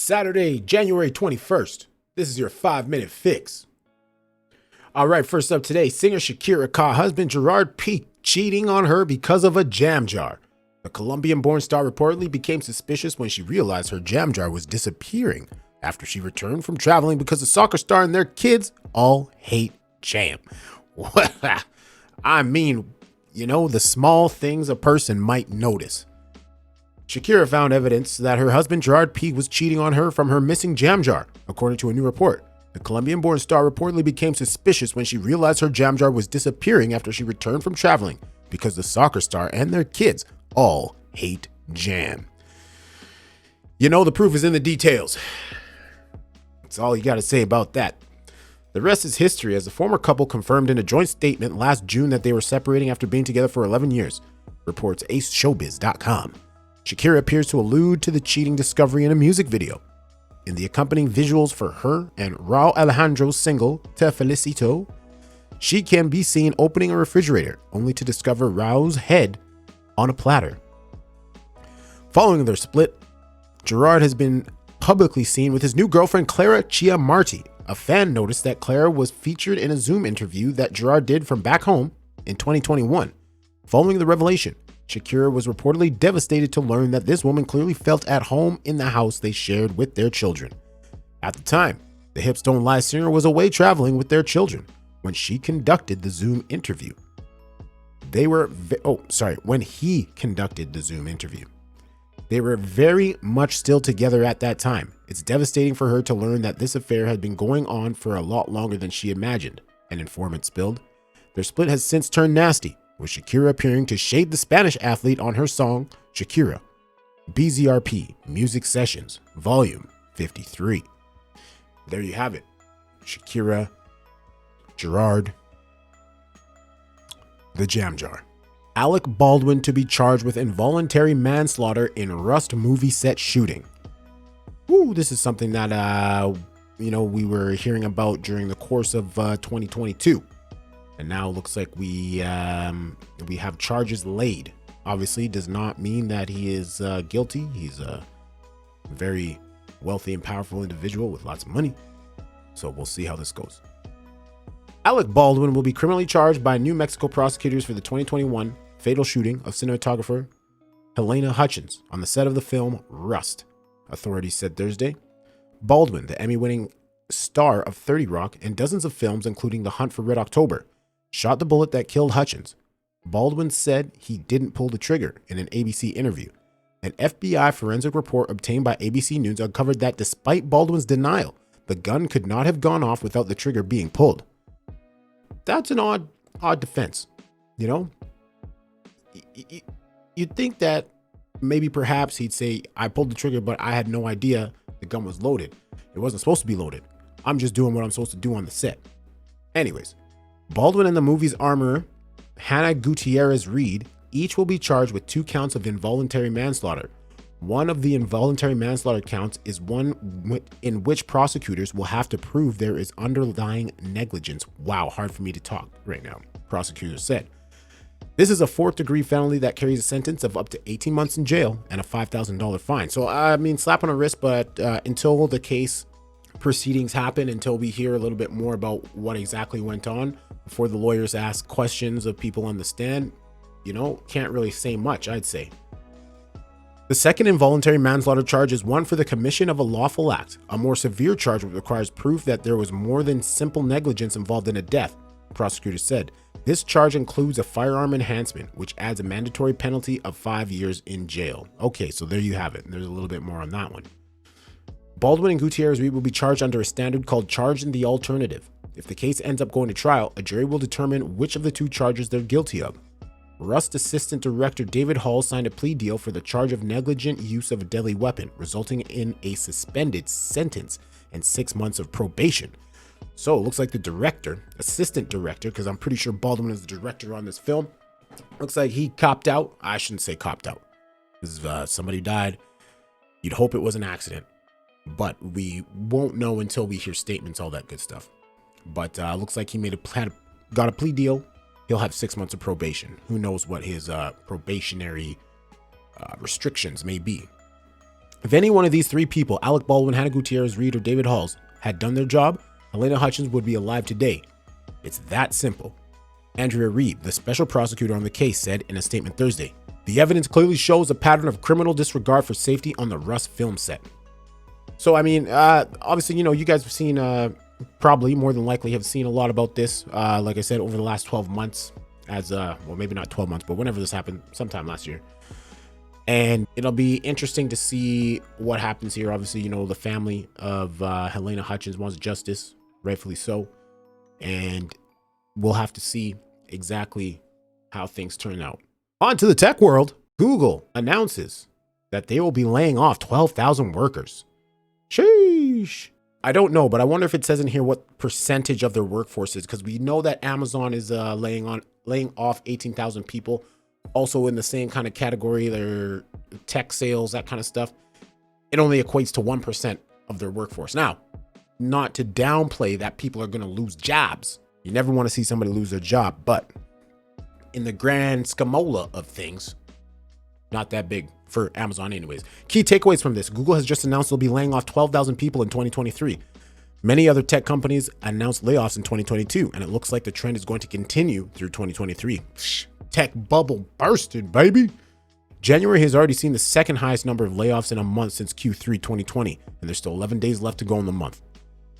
Saturday, January 21st. This is your 5-minute fix. All right, first up today, singer Shakira caught husband Gerard cheating on her because of a jam jar. The Colombian-born star reportedly became suspicious when she realized her jam jar was disappearing after she returned from traveling because the soccer star and their kids all hate jam. I mean, the small things a person might notice. Shakira found evidence that her husband Gerard was cheating on her from her missing jam jar, according to a new report. The Colombian-born star reportedly became suspicious when she realized her jam jar was disappearing after she returned from traveling because the soccer star and their kids all hate jam. The proof is in the details. That's all you got to say about that. The rest is history, as the former couple confirmed in a joint statement last June that they were separating after being together for 11 years, reports aceshowbiz.com. Shakira appears to allude to the cheating discovery in a music video. In the accompanying visuals for her and Raul Alejandro's single, Te Felicito, she can be seen opening a refrigerator, only to discover Raul's head on a platter. Following their split, Gerard has been publicly seen with his new girlfriend, Clara Chiamarti. A fan noticed that Clara was featured in a Zoom interview that Gerard did from back home in 2021. Following the revelation, Shakira was reportedly devastated to learn that this woman clearly felt at home in the house they shared with their children. At the time, the Hips Don't Lie singer was away traveling with their children when she conducted the Zoom interview. When he conducted the Zoom interview. They were very much still together at that time. It's devastating for her to learn that this affair had been going on for a lot longer than she imagined, an informant spilled. Their split has since turned nasty, with Shakira appearing to shade the Spanish athlete on her song, Shakira. BZRP Music Sessions, Volume 53. There you have it. Shakira, Gerard, the jam jar. Alec Baldwin to be charged with involuntary manslaughter in Rust movie set shooting. This is something that, we were hearing about during the course of 2022. And now it looks like we have charges laid. Obviously, does not mean that he is guilty. He's a very wealthy and powerful individual with lots of money. So we'll see how this goes. Alec Baldwin will be criminally charged by New Mexico prosecutors for the 2021 fatal shooting of cinematographer Helena Hutchins on the set of the film Rust, authorities said Thursday. Baldwin, the Emmy-winning star of 30 Rock and dozens of films, including The Hunt for Red October, shot the bullet that killed Hutchins. Baldwin said he didn't pull the trigger in an ABC interview. An FBI forensic report obtained by ABC News uncovered that despite Baldwin's denial, the gun could not have gone off without the trigger being pulled. That's an odd defense, You'd think that maybe perhaps he'd say, I pulled the trigger, but I had no idea the gun was loaded. It wasn't supposed to be loaded. I'm just doing what I'm supposed to do on the set. Anyways, Baldwin and the movie's armorer, Hannah Gutierrez-Reed, each will be charged with 2 counts of involuntary manslaughter. One of the involuntary manslaughter counts is one in which prosecutors will have to prove there is underlying negligence. Wow, hard for me to talk right now, prosecutors said. This is a 4th-degree felony that carries a sentence of up to 18 months in jail and a $5,000 fine. So, slap on the wrist, but until the case proceedings happen, until we hear a little bit more about what exactly went on, before the lawyers ask questions of people on the stand, can't really say much, I'd say. The second involuntary manslaughter charge is one for the commission of a lawful act, a more severe charge which requires proof that there was more than simple negligence involved in a death, prosecutors said. This charge includes a firearm enhancement, which adds a mandatory penalty of 5 years in jail. Okay, so there you have it. There's a little bit more on that one. Baldwin and Gutierrez-Reed will be charged under a standard called charge in the alternative. If the case ends up going to trial, a jury will determine which of the 2 charges they're guilty of. Rust Assistant Director David Hall signed a plea deal for the charge of negligent use of a deadly weapon, resulting in a suspended sentence and 6 months of probation. So it looks like the assistant director, because I'm pretty sure Baldwin is the director on this film, looks like he copped out. I shouldn't say copped out, because somebody died. You'd hope it was an accident, but we won't know until we hear statements, all that good stuff. But looks like he got a plea deal. He'll have 6 months of probation. Who knows what his probationary restrictions may be. If any one of these three people, Alec Baldwin, Hannah Gutierrez, Reed, or David Halls, had done their job, Helena Hutchins would be alive today. It's that simple. Andrea Reed, the special prosecutor on the case, said in a statement Thursday, "The evidence clearly shows a pattern of criminal disregard for safety on the Rust film set." So, I mean, obviously, you guys have seen, probably more than likely have seen a lot about this, like I said, over the last 12 months as, well, maybe not 12 months, but whenever this happened, sometime last year. And it'll be interesting to see what happens here. Obviously, the family of Helena Hutchins wants justice, rightfully so. And we'll have to see exactly how things turn out. On to the tech world. Google announces that they will be laying off 12,000 workers. Sheesh. I don't know, but I wonder if it says in here what percentage of their workforce is, because we know that Amazon is laying off 18,000 people. Also in the same kind of category, their tech sales, that kind of stuff. It only equates to 1% of their workforce. Now, not to downplay that people are going to lose jobs. You never want to see somebody lose their job, but in the grand scamola of things, not that big for Amazon anyways. Key takeaways from this. Google has just announced they'll be laying off 12,000 people in 2023. Many other tech companies announced layoffs in 2022, and it looks like the trend is going to continue through 2023. Tech bubble bursted, baby. January has already seen the second highest number of layoffs in a month since Q3 2020, and there's still 11 days left to go in the month.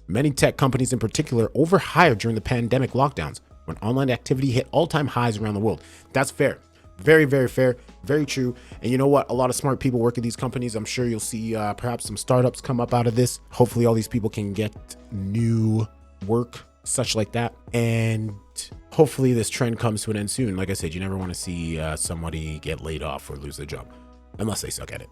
Many tech companies in particular overhired during the pandemic lockdowns when online activity hit all-time highs around the world. That's fair. Very, very fair. Very true. And you know what? A lot of smart people work at these companies. I'm sure you'll see perhaps some startups come up out of this. Hopefully all these people can get new work, such like that. And hopefully this trend comes to an end soon. Like I said, you never want to see somebody get laid off or lose their job, unless they suck at it.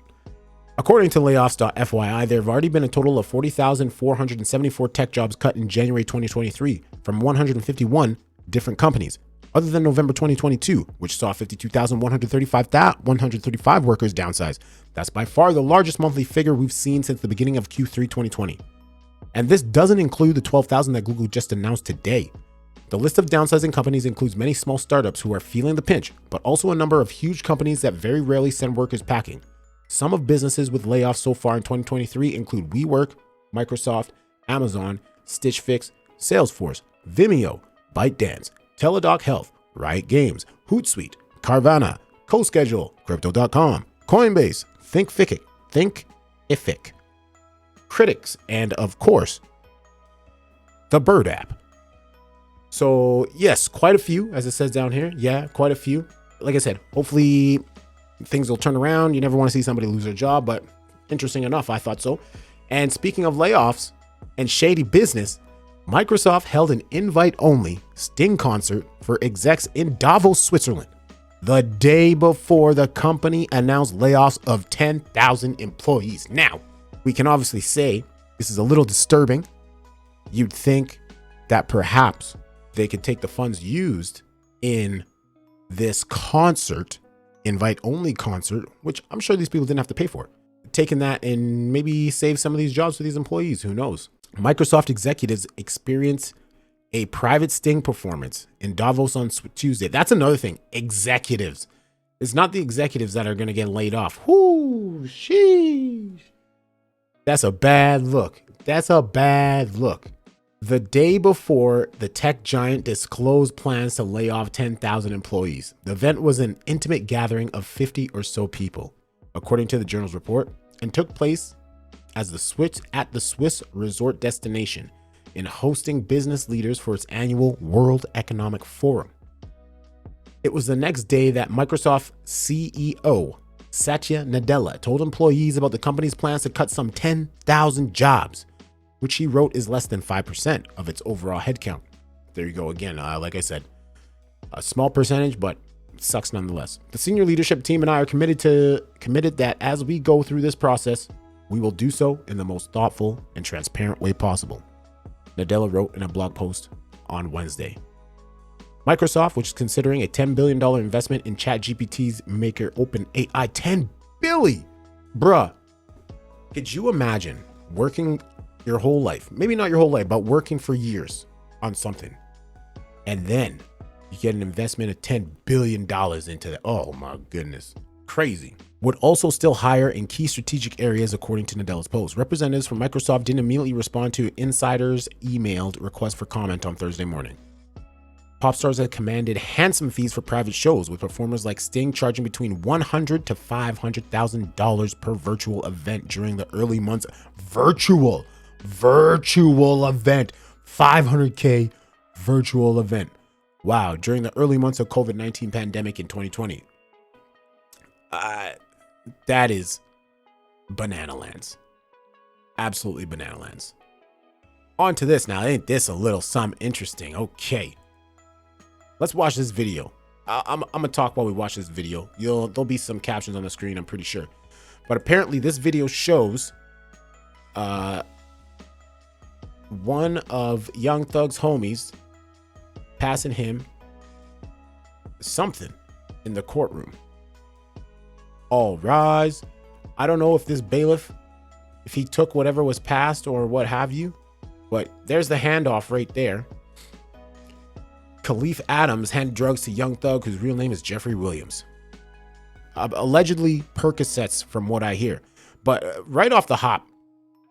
According to layoffs.fyi, there have already been a total of 40,474 tech jobs cut in January 2023 from 151 different companies, other than November 2022, which saw 52,135 workers downsize. That's by far the largest monthly figure we've seen since the beginning of Q3 2020. And this doesn't include the 12,000 that Google just announced today. The list of downsizing companies includes many small startups who are feeling the pinch, but also a number of huge companies that very rarely send workers packing. Some of businesses with layoffs so far in 2023 include WeWork, Microsoft, Amazon, Stitch Fix, Salesforce, Vimeo, ByteDance, Teladoc Health, Riot Games, Hootsuite, Carvana, CoSchedule, Crypto.com, Coinbase, Thinkific, Critics, and of course, the Bird app. So yes, quite a few, as it says down here. Yeah, quite a few. Like I said, hopefully things will turn around. You never want to see somebody lose their job, but interesting enough, I thought so. And speaking of layoffs and shady business, Microsoft held an invite-only Sting concert for execs in Davos, Switzerland, the day before the company announced layoffs of 10,000 employees. Now, we can obviously say this is a little disturbing. You'd think that perhaps they could take the funds used in this concert, invite-only concert, which I'm sure these people didn't have to pay for, taking that and maybe save some of these jobs for these employees. Who knows? Microsoft executives experienced a private Sting performance in Davos on Tuesday. That's another thing. Executives. It's not the executives that are going to get laid off. Whoo, sheesh. That's a bad look. That's a bad look. The day before the tech giant disclosed plans to lay off 10,000 employees, the event was an intimate gathering of 50 or so people, according to the Journal's report, and took place at the Swiss resort destination in hosting business leaders for its annual World Economic Forum. It was the next day that Microsoft CEO Satya Nadella told employees about the company's plans to cut some 10,000 jobs, which he wrote is less than 5% of its overall headcount. There you go again. Like I said, a small percentage, but sucks nonetheless. The senior leadership team and I are committed that as we go through this process, we will do so in the most thoughtful and transparent way possible, Nadella wrote in a blog post on Wednesday. Microsoft, which is considering a $10 billion investment in ChatGPT's maker OpenAI, $10 billion. Bruh, could you imagine working your whole life, maybe not your whole life, but working for years on something, and then you get an investment of $10 billion into that? Oh my goodness. Crazy. Would also still hire in key strategic areas, according to Nadella's post. Representatives from Microsoft didn't immediately respond to insiders' emailed request for comment on Thursday morning. Pop stars have commanded handsome fees for private shows, with performers like Sting charging between $100,000 to $500,000 per virtual event during the early months. Virtual event, $500K virtual event. Wow, during the early months of COVID-19 pandemic in 2020. That is banana lands. Absolutely banana lands. On to this now. Ain't this a little something interesting? Okay. Let's watch this video. I'm gonna talk while we watch this video. There'll be some captions on the screen, I'm pretty sure. But apparently this video shows one of Young Thug's homies passing him something in the courtroom. All rise. I don't know if this bailiff, if he took whatever was passed or what have you, but there's the handoff right there. Khalif Adams handed drugs to Young Thug, whose real name is Jeffrey Williams. Allegedly Percocets, from what I hear. But right off the hop,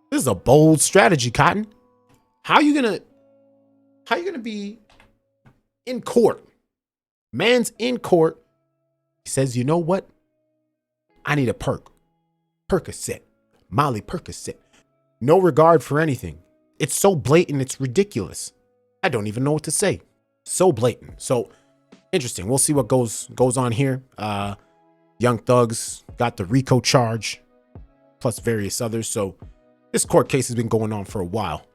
this is a bold strategy, Cotton. How you gonna be in court? Man's in court. He says, you know what? I need a Percocet, Molly Percocet. No regard for anything. It's so blatant, it's ridiculous. I don't even know what to say. So blatant. So interesting. We'll see what goes on here. Young Thug's got the RICO charge, plus various others. So this court case has been going on for a while.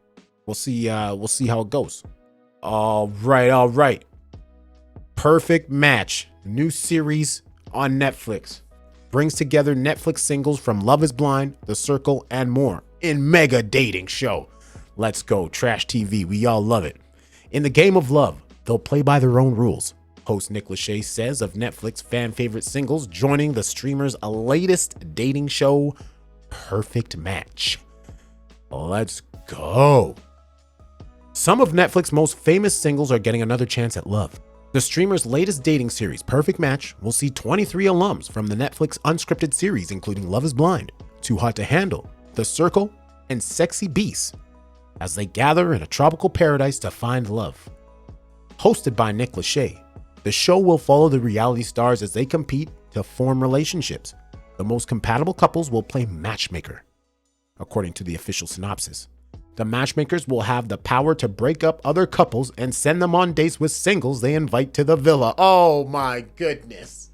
We'll see how it goes. All right. Perfect Match, new series on Netflix. Brings together Netflix singles from Love is Blind, The Circle, and more in mega dating show. Let's go. Trash TV. We all love it. In the game of love, they'll play by their own rules. Host Nick Lachey says of Netflix fan favorite singles joining the streamer's latest dating show, Perfect Match. Let's go. Some of Netflix's most famous singles are getting another chance at love. The streamer's latest dating series, Perfect Match, will see 23 alums from the Netflix unscripted series, including Love is Blind, Too Hot to Handle, The Circle, and Sexy Beasts, as they gather in a tropical paradise to find love. Hosted by Nick Lachey, the show will follow the reality stars as they compete to form relationships. The most compatible couples will play matchmaker, according to the official synopsis. The matchmakers will have the power to break up other couples and send them on dates with singles they invite to the villa. Oh my goodness.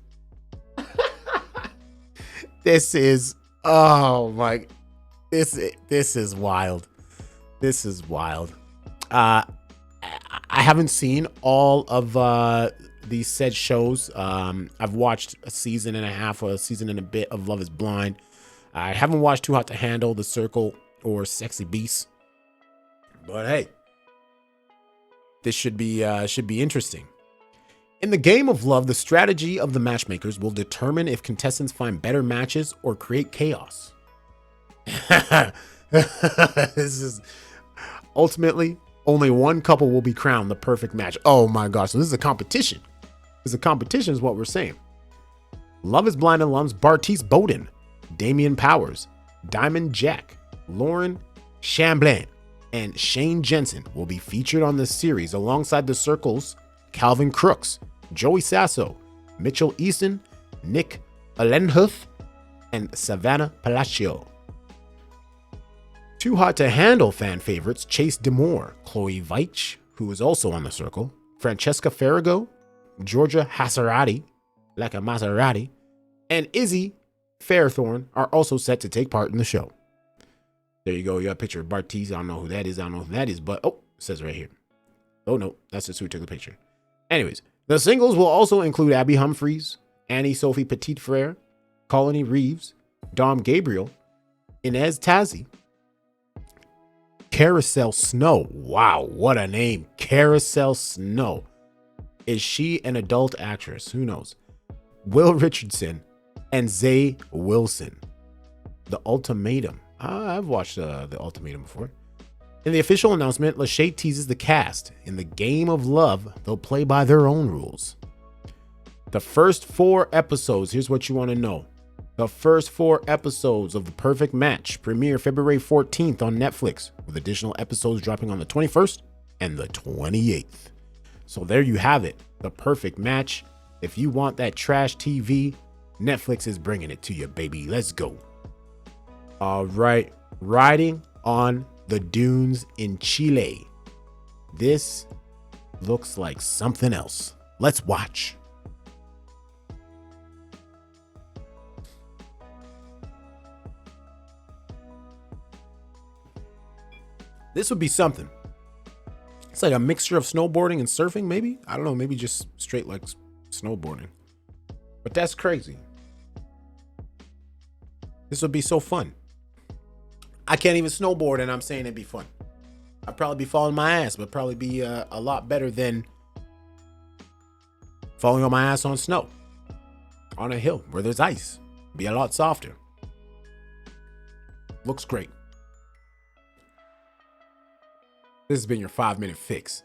This is wild. This is wild. I haven't seen all of these said shows. I've watched a season and a half or a season and a bit of Love is Blind. I haven't watched Too Hot to Handle, The Circle, or Sexy Beasts. But hey, this should be interesting. In the game of love, the strategy of the matchmakers will determine if contestants find better matches or create chaos. This is ultimately only one couple will be crowned the perfect match. Oh my gosh. So this is a competition. This is a competition is what we're saying. Love is Blind alums Bartiz Bowden, Damian Powers, Diamond Jack, Lauren Chamblin, and Shane Jensen will be featured on this series alongside The Circle's Calvin Crooks, Joey Sasso, Mitchell Easton, Nick Alenhuth, and Savannah Palacio. Too Hot to Handle fan favorites Chase Demore, Chloe Veitch, who is also on The Circle, Francesca Farrago, Georgia Hasarati, like a Maserati, and Izzy Fairthorne are also set to take part in the show. There you go. You got a picture of Bartiz. I don't know who that is. But it says right here. Oh no, that's just who took the picture. Anyways, the singles will also include Abby Humphries, Annie Sophie Petit Frere, Colony Reeves, Dom Gabriel, Inez Tazzy, Carousel Snow. Wow, what a name. Carousel Snow. Is she an adult actress? Who knows? Will Richardson and Zay Wilson. The Ultimatum. I've watched The Ultimatum before. In the official announcement, Lachey teases the cast. In the game of love, they'll play by their own rules. The first 4 episodes, here's what you want to know. The first 4 episodes of The Perfect Match premiere February 14th on Netflix, with additional episodes dropping on the 21st and the 28th. So there you have it. The Perfect Match. If you want that trash TV, Netflix is bringing it to you, baby. Let's go. All right. Riding on the dunes in Chile. This looks like something else. Let's watch. This would be something. It's like a mixture of snowboarding and surfing, maybe? I don't know, maybe just straight like snowboarding. But that's crazy. This would be so fun. I can't even snowboard and I'm saying it'd be fun. I'd probably be falling my ass, but probably be a lot better than falling on my ass on snow. On a hill where there's ice. Be a lot softer. Looks great. This has been your 5-minute fix.